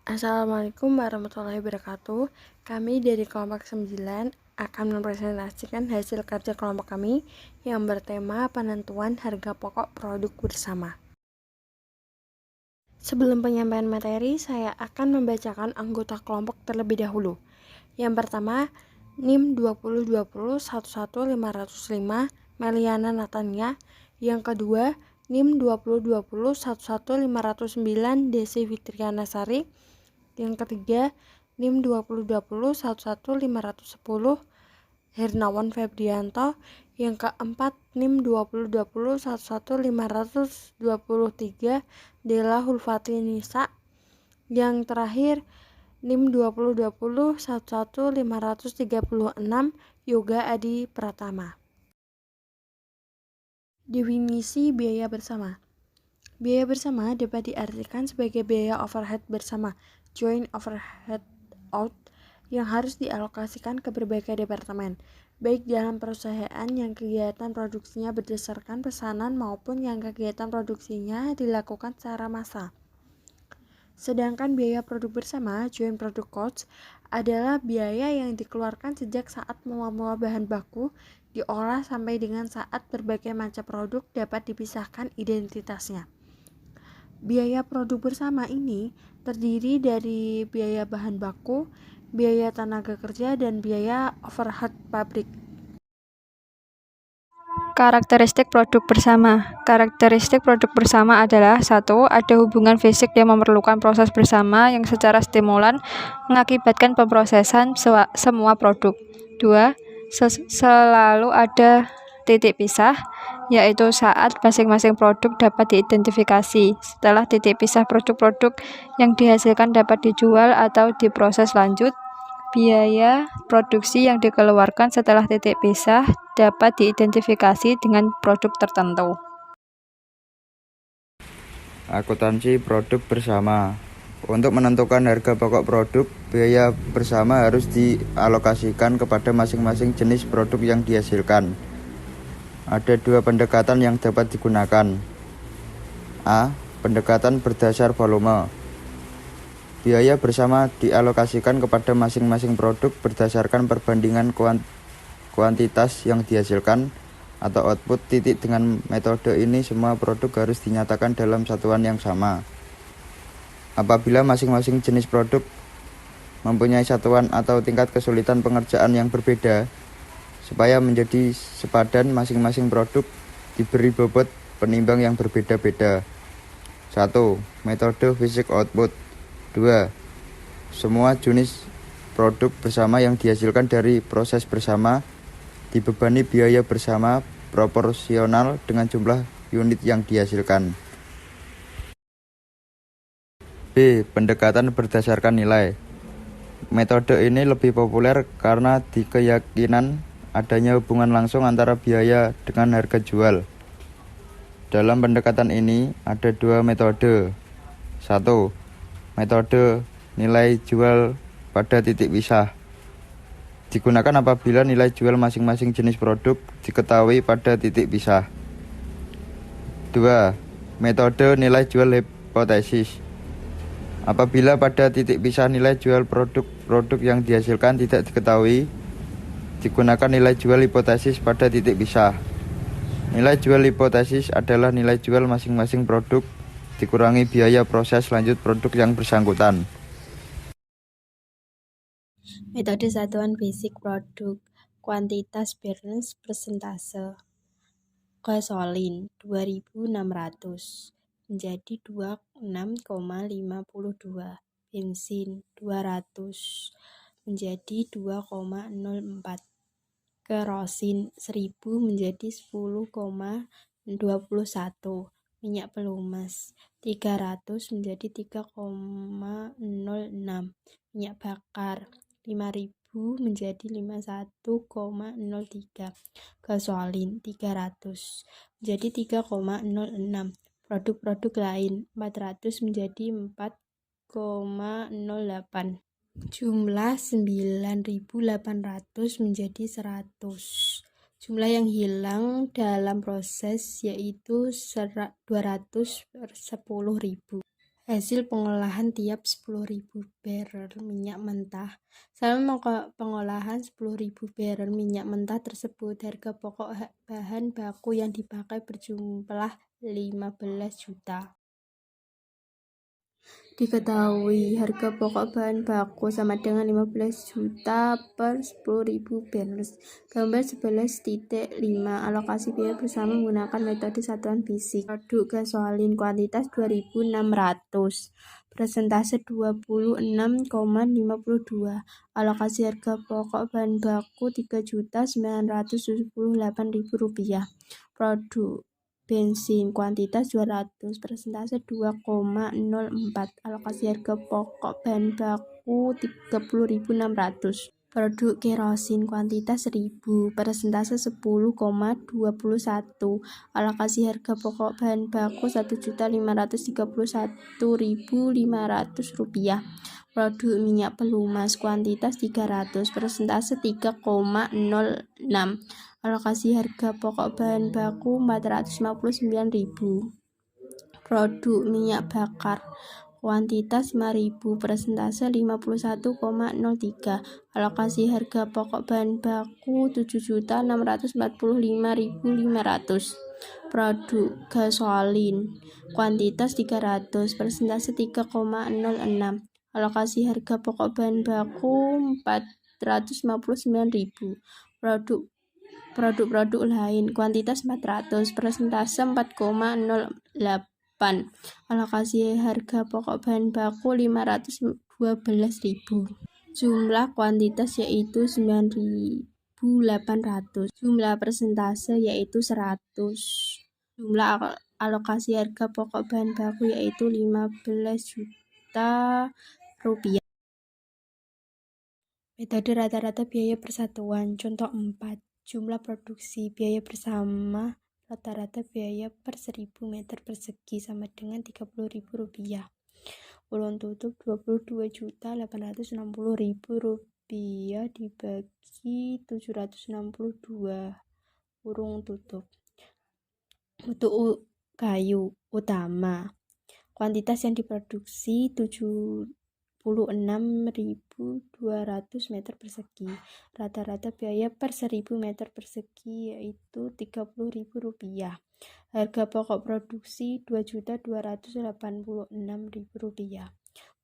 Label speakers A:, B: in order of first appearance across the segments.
A: Assalamualaikum warahmatullahi wabarakatuh. Kami dari kelompok 9 akan mempresentasikan hasil kerja kelompok kami yang bertema penentuan harga pokok produk bersama. Sebelum penyampaian materi, saya akan membacakan anggota kelompok terlebih dahulu. Yang pertama, NIM 202011505 Meliana Natania. Yang kedua, NIM 202011509 Desi Fitriana Sari. Yang ketiga, NIM 202011510 Hernawan Febrianto. Yang keempat, NIM 202011523 Dela Hulfati Nisa. Yang terakhir, NIM 202011536 Yoga Adi Pratama. Definisi biaya bersama. Biaya bersama dapat diartikan sebagai biaya overhead bersama, joint overhead out, yang harus dialokasikan ke berbagai departemen, baik dalam perusahaan yang kegiatan produksinya berdasarkan pesanan maupun yang kegiatan produksinya dilakukan secara massal. Sedangkan biaya produk bersama, joint product cost, adalah biaya yang dikeluarkan sejak saat mula-mula bahan baku diolah sampai dengan saat berbagai macam produk dapat dipisahkan identitasnya. Biaya produk bersama ini terdiri dari biaya bahan baku, biaya tenaga kerja, dan biaya overhead pabrik.
B: Karakteristik produk bersama. Karakteristik produk bersama adalah: 1. Ada hubungan fisik yang memerlukan proses bersama yang secara stimulan mengakibatkan pemrosesan semua produk. 2. Selalu ada titik pisah, yaitu saat masing-masing produk dapat diidentifikasi. Setelah titik pisah, produk-produk yang dihasilkan dapat dijual atau diproses lanjut. Biaya produksi yang dikeluarkan setelah titik pisah dapat diidentifikasi dengan produk tertentu.
C: Akuntansi produk bersama. Untuk menentukan harga pokok produk, biaya bersama harus dialokasikan kepada masing-masing jenis produk yang dihasilkan. Ada dua pendekatan yang dapat digunakan. A. Pendekatan berdasar volume. Biaya bersama dialokasikan kepada masing-masing produk berdasarkan perbandingan kuantitas yang dihasilkan atau output titik. Dengan metode ini semua produk harus dinyatakan dalam satuan yang sama. Apabila masing-masing jenis produk mempunyai satuan atau tingkat kesulitan pengerjaan yang berbeda, supaya menjadi sepadan masing-masing produk diberi bobot penimbang yang berbeda-beda. 1. Metode fisik output. 2. Semua jenis produk bersama yang dihasilkan dari proses bersama dibebani biaya bersama proporsional dengan jumlah unit yang dihasilkan. B. Pendekatan berdasarkan nilai. Metode ini lebih populer karena dikeyakinan adanya hubungan langsung antara biaya dengan harga jual. Dalam pendekatan ini ada dua metode. 1. Metode nilai jual pada titik pisah. Digunakan apabila nilai jual masing-masing jenis produk diketahui pada titik pisah. 2. Metode nilai jual hipotesis. Apabila pada titik pisah nilai jual produk yang dihasilkan tidak diketahui, digunakan nilai jual hipotesis pada titik pisah. Nilai jual hipotesis adalah nilai jual masing-masing produk dikurangi biaya proses lanjut produk yang bersangkutan.
D: Metode satuan fisik produk. Kuantitas Barnes persentase. Gasolin 2600 menjadi 26,52. Bensin 200 menjadi 2,04. Kerosin 1000 menjadi 10,21. Minyak pelumas 300 menjadi 3,06. Minyak bakar 5000 menjadi 51,03. Gasolin 300 menjadi 3,06. Produk-produk lain 400 menjadi 4,08. Jumlah 9.800 menjadi 100. Jumlah yang hilang dalam proses yaitu 200 per 10.000. Hasil pengolahan tiap 10.000 barrel minyak mentah. Selama pengolahan 10.000 barrel minyak mentah tersebut, harga pokok bahan baku yang dipakai berjumlah 15 juta. Diketahui harga pokok bahan baku sama dengan 15 juta per 10.000 barrel. Gambar 11.5 alokasi biaya bersama menggunakan metode satuan fisik. Produk gasolin kuantitas 2.600, persentase 26,52. Alokasi harga pokok bahan baku Rp3.978.000. Produk bensin kuantitas 200, persentase 2,04. Alokasi harga pokok bahan baku 30.600. Produk kerosin kuantitas 1.000, persentase 10,21. Alokasi harga pokok bahan baku Rp1.531.500. Produk minyak pelumas kuantitas 300, persentase 3,06. Alokasi harga pokok bahan baku Rp459.000. Produk minyak bakar kuantitas 5.000, persentase 51,03. Alokasi harga pokok bahan baku Rp7.645.500. Produk gasolin kuantitas 300, persentase 3,06. Alokasi harga pokok bahan baku Rp459.000. Produk lain kuantitas 400, persentase 4,08. Alokasi harga pokok bahan baku Rp512.000. Jumlah kuantitas yaitu 9.800. Jumlah persentase yaitu 100. Jumlah alokasi harga pokok bahan baku yaitu 15 juta rupiah. Metode rata-rata biaya persatuan. Contoh 4. Jumlah produksi biaya bersama rata-rata biaya per 1.000 meter persegi sama dengan Rp30.000. Ulun tutup Rp22.860.000 dibagi 762 urung tutup. Untuk kayu utama, kuantitas yang diproduksi 76.200 meter persegi. Rata-rata biaya per 1.000 meter persegi yaitu Rp30.000. Harga pokok produksi Rp2.286.000.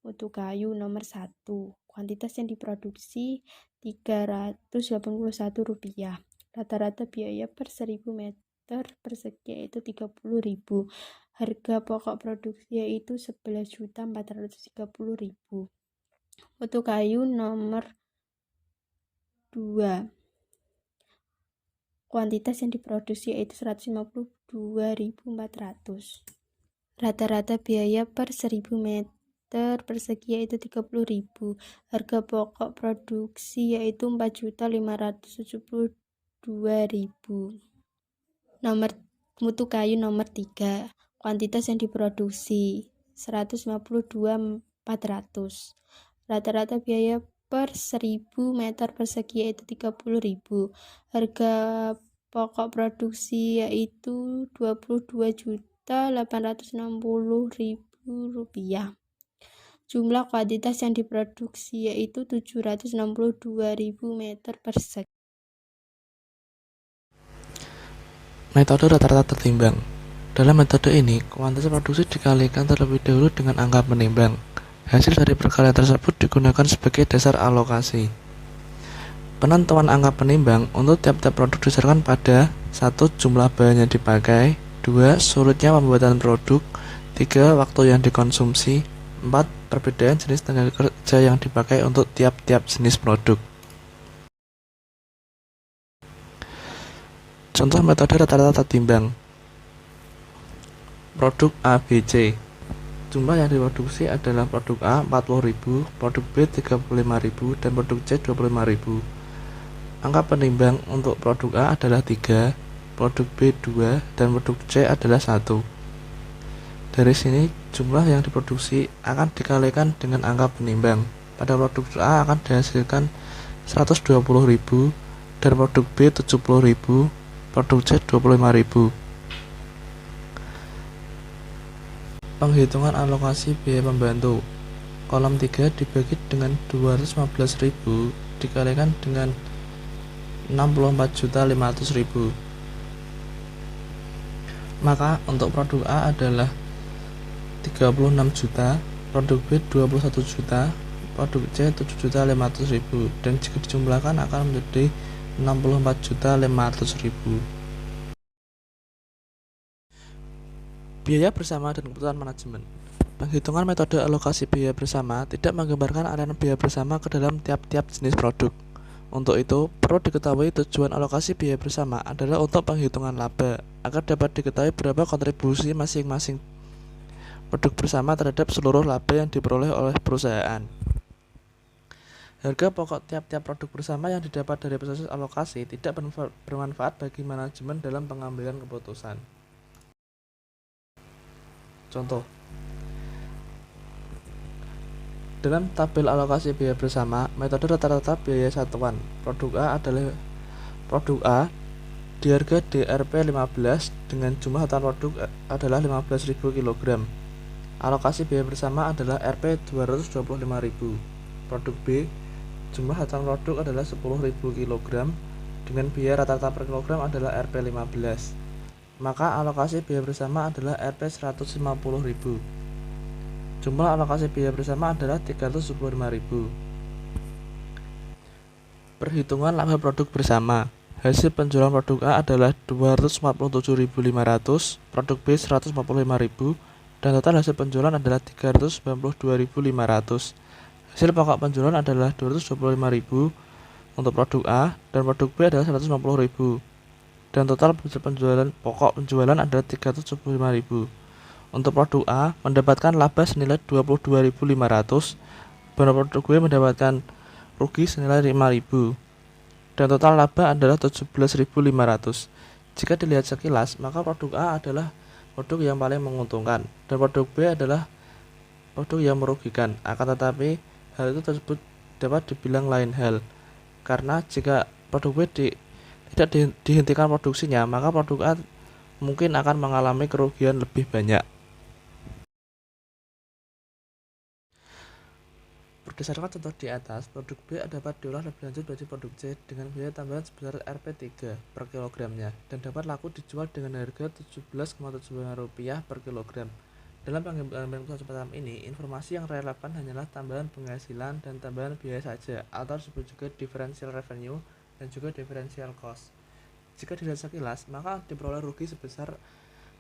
D: Mutu kayu nomor 1. Kuantitas yang diproduksi Rp381. Rata-rata biaya per 1.000 meter persegi yaitu Rp30.000. Harga pokok produksi yaitu Rp11.430.000. Mutu kayu nomor 2. Kuantitas yang diproduksi yaitu 152.400. Rata-rata biaya per 1.000 meter persegi yaitu Rp30.000. Harga pokok produksi yaitu Rp4.572.000. Mutu kayu nomor 3. Kuantitas yang diproduksi 152.400. Rata-rata biaya per 1.000 meter persegi yaitu Rp30.000. Harga pokok produksi yaitu Rp22.860.000. Jumlah kuantitas yang diproduksi yaitu 762.000 meter persegi.
E: Metode rata-rata tertimbang. Dalam metode ini, kuantitas produksi dikalikan terlebih dahulu dengan angka penimbang. Hasil dari perkalian tersebut digunakan sebagai dasar alokasi. Penentuan angka penimbang untuk tiap-tiap produk didasarkan pada 1. Jumlah bahan yang dipakai, 2. Sulitnya pembuatan produk, 3. Waktu yang dikonsumsi, 4. Perbedaan jenis tenaga kerja yang dipakai untuk tiap-tiap jenis produk. Contoh metode rata-rata tertimbang. Produk A, B, C. Jumlah yang diproduksi adalah produk A 40.000, produk B 35.000, dan produk C 25.000. Angka penimbang untuk produk A adalah 3, produk B 2, dan produk C adalah 1. Dari sini jumlah yang diproduksi akan dikalikan dengan angka penimbang. Pada produk A akan dihasilkan 120.000, dan produk B 70.000, produk C 25.000. Penghitungan alokasi biaya pembantu. Kolom 3 dibagi dengan 215.000 dikalikan dengan 64.500.000. Maka untuk produk A adalah 36 juta, produk B 21 juta, produk C 7.500.000, dan jika dijumlahkan akan menjadi 64.500.000. Biaya bersama dan keputusan manajemen. Penghitungan metode alokasi biaya bersama tidak menggambarkan aliran biaya bersama ke dalam tiap-tiap jenis produk. Untuk itu, perlu diketahui tujuan alokasi biaya bersama adalah untuk penghitungan laba, agar dapat diketahui berapa kontribusi masing-masing produk bersama terhadap seluruh laba yang diperoleh oleh perusahaan. Harga pokok tiap-tiap produk bersama yang didapat dari proses alokasi tidak bermanfaat bagi manajemen dalam pengambilan keputusan. Contoh, dalam tabel alokasi biaya bersama, metode rata-rata biaya satuan produk A adalah produk A di harga DRP 15 dengan jumlah satuan produk adalah 15.000 kg. Alokasi biaya bersama adalah Rp 225.000. Produk B, jumlah satuan produk adalah 10.000 kg dengan biaya rata-rata per kilogram adalah Rp 15. Maka alokasi biaya bersama adalah Rp 150.000. Jumlah alokasi biaya bersama adalah 375.000. Perhitungan laba produk bersama. Hasil penjualan produk A adalah 247.500, produk B 145.000, dan total hasil penjualan adalah 392.500. Hasil pokok penjualan adalah 225.000 untuk produk A dan produk B adalah 150.000. Dan total hasil pokok penjualan adalah 375.000. Untuk produk A mendapatkan laba senilai 22.500, dan produk B mendapatkan rugi senilai 5.000. Dan total laba adalah 17.500. Jika dilihat sekilas, maka produk A adalah produk yang paling menguntungkan dan produk B adalah produk yang merugikan. Akan tetapi, hal itu tersebut dapat dibilang lain hal, karena jika produk B tidak dihentikan produksinya, maka produk A mungkin akan mengalami kerugian lebih banyak. Berdasarkan contoh di atas, produk B dapat diolah lebih lanjut menjadi produk C dengan biaya tambahan sebesar Rp3 per kilogramnya dan dapat laku dijual dengan harga Rp17,7 per kilogram. Dalam pengambilan keputusan semacam ini, informasi yang relevan hanyalah tambahan penghasilan dan tambahan biaya saja, atau disebut juga differential revenue dan juga differential cost. Jika dilihat sekilas, maka diperoleh rugi sebesar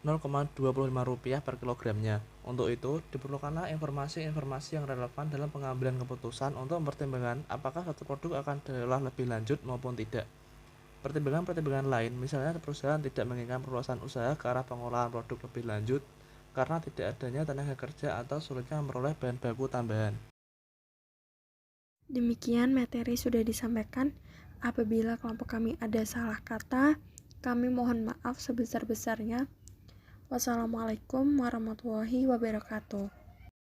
E: Rp0,25 per kilogramnya. Untuk itu, diperlukanlah informasi-informasi yang relevan dalam pengambilan keputusan untuk mempertimbangkan apakah suatu produk akan diolah lebih lanjut maupun tidak. Pertimbangan-pertimbangan lain, misalnya perusahaan tidak menginginkan perluasan usaha ke arah pengolahan produk lebih lanjut karena tidak adanya tenaga kerja atau sulitnya memperoleh bahan baku tambahan.
A: Demikian materi sudah disampaikan. Apabila kelompok kami ada salah kata, kami mohon maaf sebesar-besarnya. Wassalamualaikum warahmatullahi wabarakatuh.